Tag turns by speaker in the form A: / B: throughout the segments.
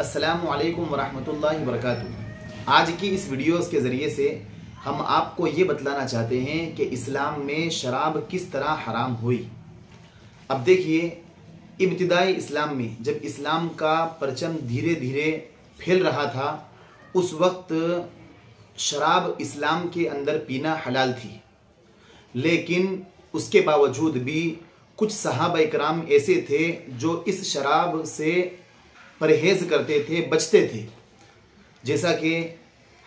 A: अस्सलामु अलैकुम वरहमतुल्लाहि वबरकातुहू। आज की इस वीडियोस के ज़रिए से हम आपको ये बतलाना चाहते हैं कि इस्लाम में शराब किस तरह हराम हुई। अब देखिए, इब्तिदाई इस्लाम में जब इस्लाम का परचम धीरे धीरे फैल रहा था, उस वक्त शराब इस्लाम के अंदर पीना हलाल थी, लेकिन उसके बावजूद भी कुछ सहाबा इकराम ऐसे थे जो इस शराब से परहेज़ करते थे, बचते थे। जैसा कि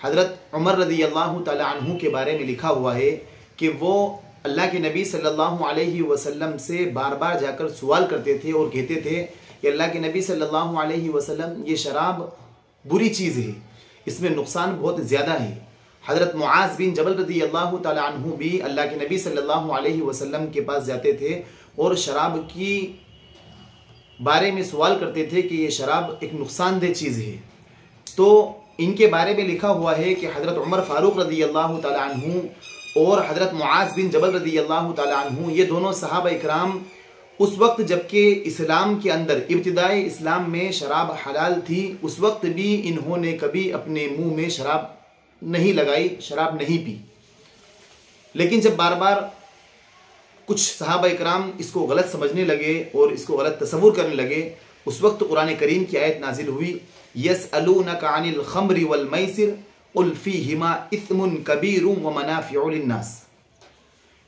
A: हज़रत उमर रज़ी अल्लाह तआला अन्हु के बारे में लिखा हुआ है कि वो अल्लाह के नबी सल्लल्लाहु अलैहि वसल्लम से बार बार जाकर सवाल करते थे और कहते थे कि अल्लाह के नबी सल्लल्लाहु अलैहि वसल्लम, ये शराब बुरी चीज़ है, इसमें नुकसान बहुत ज़्यादा है। हज़रत मुआज़ बिन जबल रज़ी अल्लाह तआला अन्हु भी अल्लाह के नबी सल्लल्लाहु अलैहि वसल्लम के पास जाते थे और शराब की बारे में सवाल करते थे कि ये शराब एक नुकसानदेह चीज़ है। तो इनके बारे में लिखा हुआ है कि हज़रत उमर फ़ारूक रज़ी अल्लाह तआला अन्हु और हज़रत मुआज़ बिन जबल रज़ी अल्लाह तआला अन्हु, ये दोनों सहाबा इकराम उस वक्त जबकि इस्लाम के अंदर इब्तिदाई इस्लाम में शराब हलाल थी, उस वक्त भी इन्होंने कभी अपने मुँह में शराब नहीं लगाई, शराब नहीं पी। लेकिन जब बार बार कुछ सहाबा इकराम इसको गलत समझने लगे और इसको गलत तसव्वुर करने लगे, उस वक्त कुरान करीम की आयत नाजिल हुई, यसअलूनका अनिल खम्रि वल मैसिर कुल फीहिमा इस्मुन कबीरुम व मनाफिउ लिन्नास।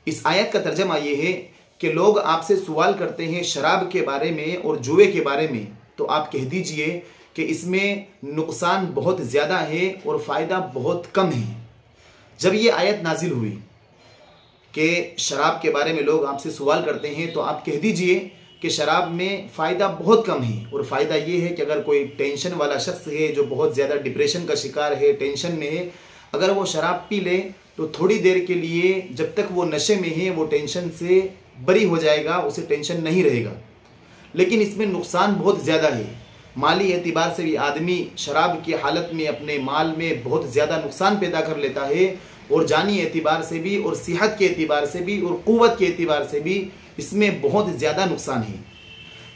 A: इस आयत का तर्जमा ये है कि लोग आपसे सवाल करते हैं शराब के बारे में और जुए के बारे में, तो आप कह दीजिए कि इसमें नुकसान बहुत ज़्यादा है और फ़ायदा बहुत कम है। जब ये आयत नाजिल हुई कि शराब के बारे में लोग आपसे सवाल करते हैं, तो आप कह दीजिए कि शराब में फ़ायदा बहुत कम है। और फ़ायदा ये है कि अगर कोई टेंशन वाला शख्स है जो बहुत ज़्यादा डिप्रेशन का शिकार है, टेंशन में है, अगर वो शराब पी ले तो थोड़ी देर के लिए, जब तक वो नशे में है, वो टेंशन से बरी हो जाएगा, उसे टेंशन नहीं रहेगा। लेकिन इसमें नुकसान बहुत ज़्यादा है। माली एतबार से भी आदमी शराब की हालत में अपने माल में बहुत ज़्यादा नुकसान पैदा कर लेता है, और जानी एतबार से भी और सेहत के एतबार से भी और क़ुव्वत के एतबार से भी इसमें बहुत ज़्यादा नुकसान है।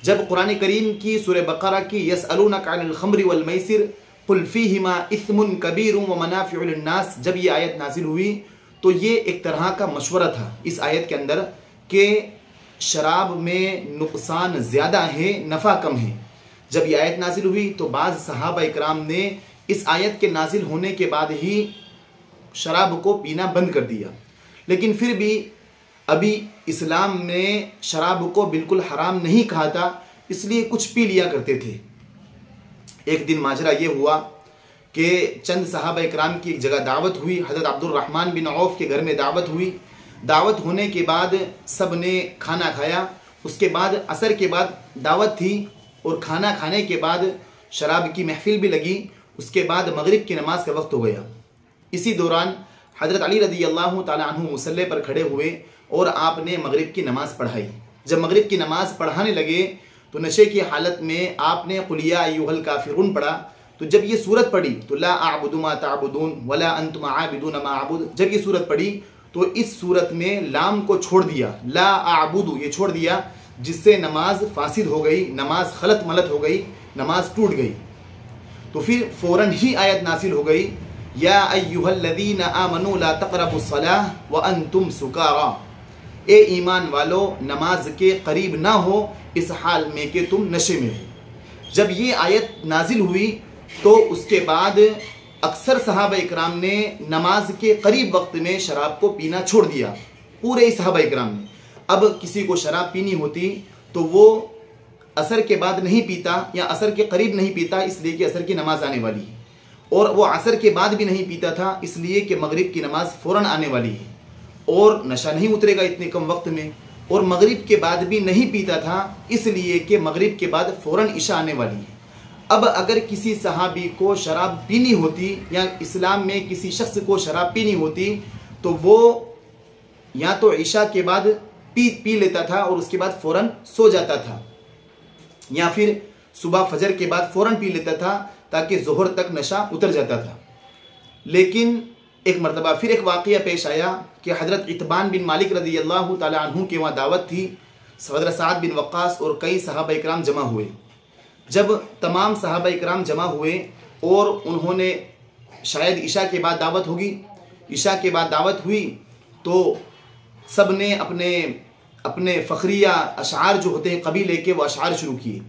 A: जब कुरान करीम की सूरह बक़रा की यसअलूनका अनिल खम्रि वल मैसिर कुल फीहिमा इस्मुन कबीरुम व मनाफिउ लिन्नास, जब ये आयत नाजिल हुई तो ये एक तरह का मशवरा था इस आयत के अंदर कि शराब में नुकसान ज़्यादा है, नफ़ा कम है। जब ये आयत नाजिल हुई तो बाज़ सहाबा इकराम ने इस आयत के नाजिल होने के बाद ही शराब को पीना बंद कर दिया। लेकिन फिर भी अभी इस्लाम ने शराब को बिल्कुल हराम नहीं कहा था, इसलिए कुछ पी लिया करते थे। एक दिन माजरा ये हुआ कि चंद सहाबा इकराम की एक जगह दावत हुई। हज़रत अब्दुर्रहमान बिन औफ के घर में दावत हुई। दावत होने के बाद सब ने खाना खाया। उसके बाद असर के बाद दावत थी और खाना खाने के बाद शराब की महफिल भी लगी। उसके बाद मगरिब की नमाज का वक्त हो गया। इसी दौरान हज़रत अली रज़ी अल्लाह तआला अन्हु मुसल्ले पर खड़े हुए और आपने मगरिब की नमाज़ पढ़ाई। जब मगरिब की नमाज़ पढ़ाने लगे तो नशे की हालत में आपने कुल या अय्युहल काफ़िरून पढ़ा। तो जब ये सूरत पढ़ी तो ला अअबुदु मा तअबुदून वला अंतुम आबिदून मा अअबुद, जब ये सूरत पढ़ी तो इस सूरत में लाम को छोड़ दिया, ला अअबुदु ये छोड़ दिया, जिससे नमाज फासिद हो गई, नमाज खलत मलत हो गई, नमाज टूट गई। तो फिर फ़ौरन ही आयत नासिल हो गई, या अय्युहल्लज़ीना आमनू ला तक़रबुस्सलाह व अंतुम सुकारा, ए ईमान वालो नमाज के करीब ना हो इस हाल में कि तुम नशे में हो। जब ये आयत नाजिल हुई तो उसके बाद अक्सर सहाबा इकराम ने नमाज के करीब वक्त में शराब को पीना छोड़ दिया, पूरे ही सहाबा इकराम ने। अब किसी को शराब पीनी होती तो वो असर के बाद नहीं पीता या असर के करीब नहीं पीता, इसलिए कि असर की नमाज आने वाली है, और वो असर के बाद भी नहीं पीता था इसलिए कि मगरिब की नमाज फ़ौरन आने वाली है और नशा नहीं उतरेगा इतने कम वक्त में, और मगरिब के बाद भी नहीं पीता था इसलिए कि मगरिब के बाद फ़ौरन इशा आने वाली है। अब अगर किसी सहाबी को शराब पीनी होती या इस्लाम में किसी शख्स को शराब पीनी होती तो वो या तो इशा के बाद पी लेता था और उसके बाद फ़ौरन सो जाता था, या फिर सुबह फजर के बाद फ़ौरन पी लेता था ताकि ज़ोहर तक नशा उतर जाता था। लेकिन एक मरतबा फिर एक वाक़या पेश आया कि हज़रत इत्बान बिन मालिक रज़ी अल्लाह तआला अन्हु के वहाँ दावत थी। हज़रत साद बिन वक़्क़ास और कई सहाबा इकराम जमा हुए। जब तमाम सहाबा इकराम जमा हुए और उन्होंने, शायद ईशा के बाद दावत होगी, ईशा के बाद दावत हुई तो सब ने अपने अपने फ़खरिया अशार जो होते हैं कबीले के, वो अशार शुरू किए।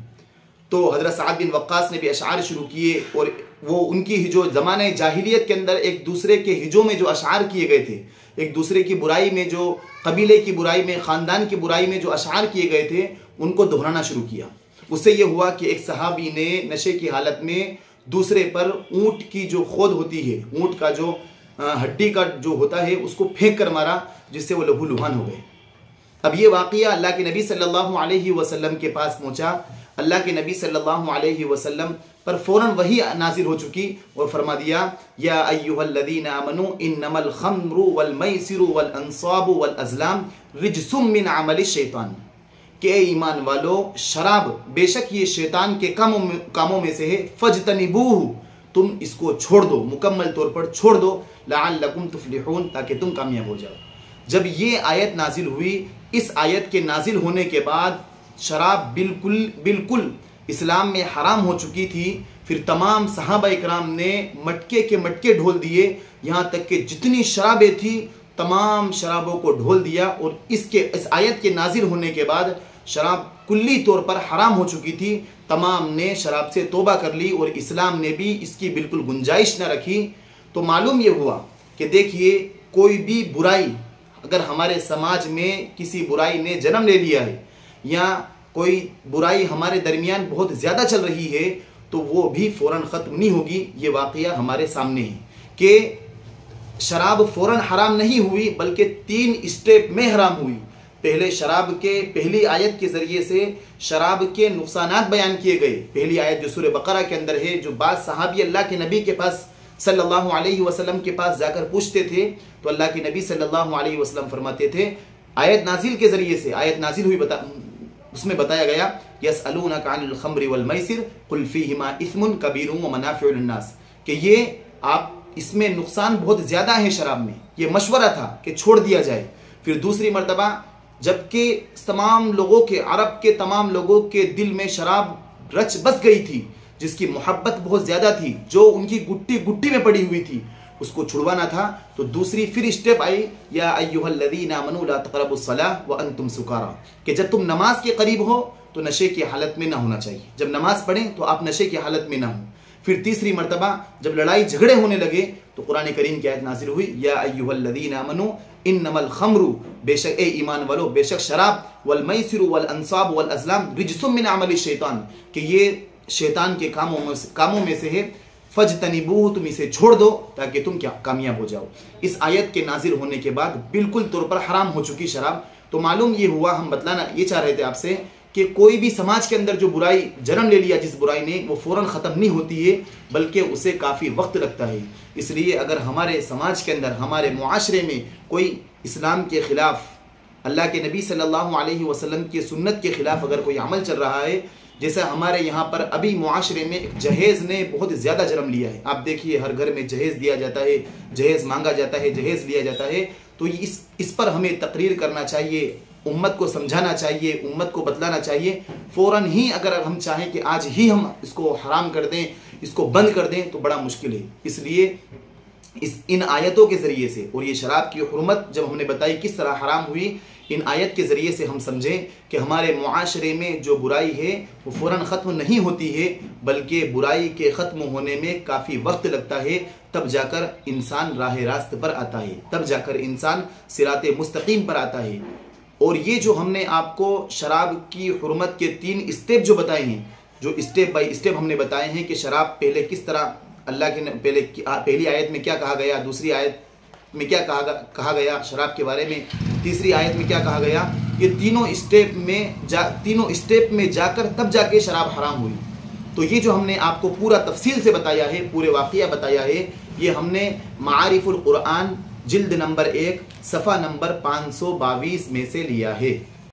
A: तो हज़रत साद बिन वक्कास ने भी अशार शुरू किए और वो उनकी जो ज़माने जाहिलियत के अंदर एक दूसरे के हिजों में जो अशार किए गए थे, एक दूसरे की बुराई में, जो कबीले की बुराई में, ख़ानदान की बुराई में जो अशार किए गए थे, उनको दोहराना शुरू किया। उससे ये हुआ कि एक सहाबी ने नशे की हालत में दूसरे पर ऊँट की जो खोद होती है, ऊँट का जो हड्डी का जो होता है, उसको फेंक कर मारा, जिससे वो लहूलुहान हो गए। अब ये वाक़या अल्लाह के नबी सल्लल्लाहु अलैहि वसल्लम के पास पहुँचा। अल्लाह के नबी सल्लल्लाहु अलैहि वसल्लम पर फ़ौरन वही नाज़िल हो चुकी और फरमा दिया, या अय्युहल्लज़ीना आमनू इन्नमल खम्रु वल मैसिरु वल अंसाबु वल अज़लाम रिजसुम मिन अमलि शैतान, के ईमान वालो, शराब बेशक ये शैतान के कामों में से है, फजतनिबूहु, तुम इसको छोड़ दो, मुकम्मल तौर पर छोड़ दो, लअल्लकुम तुफ्लिहून, ताकि तुम कामयाब हो जाओ। जब ये आयत नाजिल हुई, इस आयत के नाजिल होने के बाद शराब बिल्कुल इस्लाम में हराम हो चुकी थी। फिर तमाम सहाबा इकराम ने मटके के मटके ढोल दिए, यहाँ तक कि जितनी शराबें थी तमाम शराबों को ढोल दिया। और इस आयत के नाजिल होने के बाद शराब कुल्ली तौर पर हराम हो चुकी थी। तमाम ने शराब से तौबा कर ली और इस्लाम ने भी इसकी बिल्कुल गुंजाइश न रखी। तो मालूम ये हुआ कि देखिए, कोई भी बुराई अगर हमारे समाज में किसी बुराई ने जन्म ले लिया है या कोई बुराई हमारे दरमियान बहुत ज़्यादा चल रही है, तो वो भी फ़ौरन ख़त्म नहीं होगी। ये वाक़या हमारे सामने है कि शराब फ़ौरन हराम नहीं हुई, बल्कि 3 स्टेप में हराम हुई। पहले शराब के पहली आयत के ज़रिए से शराब के नुकसानात बयान किए गए। पहली आयत जो सूरह बकरा के अंदर है, जो बाद सहाबी अल्लाह के नबी के पास सल्लल्लाहु अलैहि वसल्लम के पास जाकर पूछते थे, तो अल्लाह के नबी सल्लल्लाहु अलैहि वसल्लम फरमाते थे, आयत नाजिल के ज़रिए से, आयत नाजिल हुई, उसमें बताया गया, यसअलूनका अनिल खम्रि वल मैसिर कुल फीहिमा इस्मुन कबीरुन व मनाफिउ लिन्नास, कि ये आप इसमें नुकसान बहुत ज़्यादा है शराब में। ये मशवरा था कि छोड़ दिया जाए। फिर दूसरी मरतबा, जबकि तमाम लोगों के, अरब के तमाम लोगों के दिल में शराब रच बस गई थी, जिसकी मोहब्बत बहुत ज़्यादा थी, जो उनकी गुट्टी गुट्टी में पड़ी हुई थी, उसको छुड़वाना था। तो दूसरी फिर स्टेप आई, या अय्युहल्लज़ीना आमनू ला तक़रबुस्सलाह व अंतुम सुकारा, कि जब तुम नमाज के करीब हो तो नशे की हालत में ना होना चाहिए। जब नमाज पढ़ें तो आप नशे की हालत में ना हो। फिर तीसरी मरतबा जब लड़ाई झगड़े होने लगे तो कुरान करीम की आयत नाज़िल हुई, या अय्युहल्लज़ीना आमनू इन्नमल खम्रु, बेशक ए ईमान वालो, बेशक शराब, वल मैसिरु वल अंसाब वल अज़लाम रिजसुम मिन अमलि शैतान, कि ये शैतान के कामों में से है, फजतनिबूहु, तुम इसे छोड़ दो ताकि तुम क्या कामयाब हो जाओ। इस आयत के नाजिल होने के बाद बिल्कुल तौर पर हराम हो चुकी शराब। तो मालूम ये हुआ, हम बतलाना ये चाह रहे थे आपसे कि कोई भी समाज के अंदर जो बुराई जन्म ले लिया, जिस बुराई ने, वो फ़ौरन ख़त्म नहीं होती है, बल्कि उसे काफ़ी वक्त लगता है। इसलिए अगर हमारे समाज के अंदर, हमारे मुआशरे में कोई इस्लाम के ख़िलाफ़, अल्लाह के नबी सल्लल्लाहु अलैहि वसल्लम की सुन्नत के ख़िलाफ़ अगर कोई अमल चल रहा है, जैसे हमारे यहाँ पर अभी मुआशरे में एक जहेज़ ने बहुत ज़्यादा जन्म लिया है। आप देखिए, हर घर में जहेज़ दिया जाता है, जहेज़ मांगा जाता है, जहेज़ लिया जाता है। तो इस पर हमें तकरीर करना चाहिए, उम्मत को समझाना चाहिए, उम्मत को बतलाना चाहिए। फ़ौरन ही अगर हम चाहें कि आज ही हम इसको हराम कर दें, इसको बंद कर दें, तो बड़ा मुश्किल है। इसलिए इन आयतों के ज़रिए से, और ये शराब की हुर्मत जब हमने बताई किस तरह हराम हुई, इन आयत के ज़रिए से हम समझें कि हमारे मुआशरे में जो बुराई है वो फ़ौरन ख़त्म नहीं होती है, बल्कि बुराई के ख़त्म होने में काफ़ी वक्त लगता है। तब जाकर इंसान राह रास्त पर आता है, तब जाकर इंसान सिराते मुस्तकीम पर आता है। और ये जो हमने आपको शराब की हुर्मत के 3 स्टेप जो बताए हैं, जो स्टेप बाय स्टेप हमने बताए हैं कि शराब पहले किस तरह, अल्लाह के पहली आयत में क्या कहा गया, दूसरी आयत में क्या कहा गया शराब के बारे में, तीसरी आयत में क्या कहा गया, ये तीनों स्टेप में जाकर तब जाके शराब हराम हुई। तो ये जो हमने आपको पूरा तफसील से बताया है, पूरे वाक़या बताया है, ये हमने मारिफुल कुरान जिल्द नंबर 1 सफ़ा नंबर 522 में से लिया है।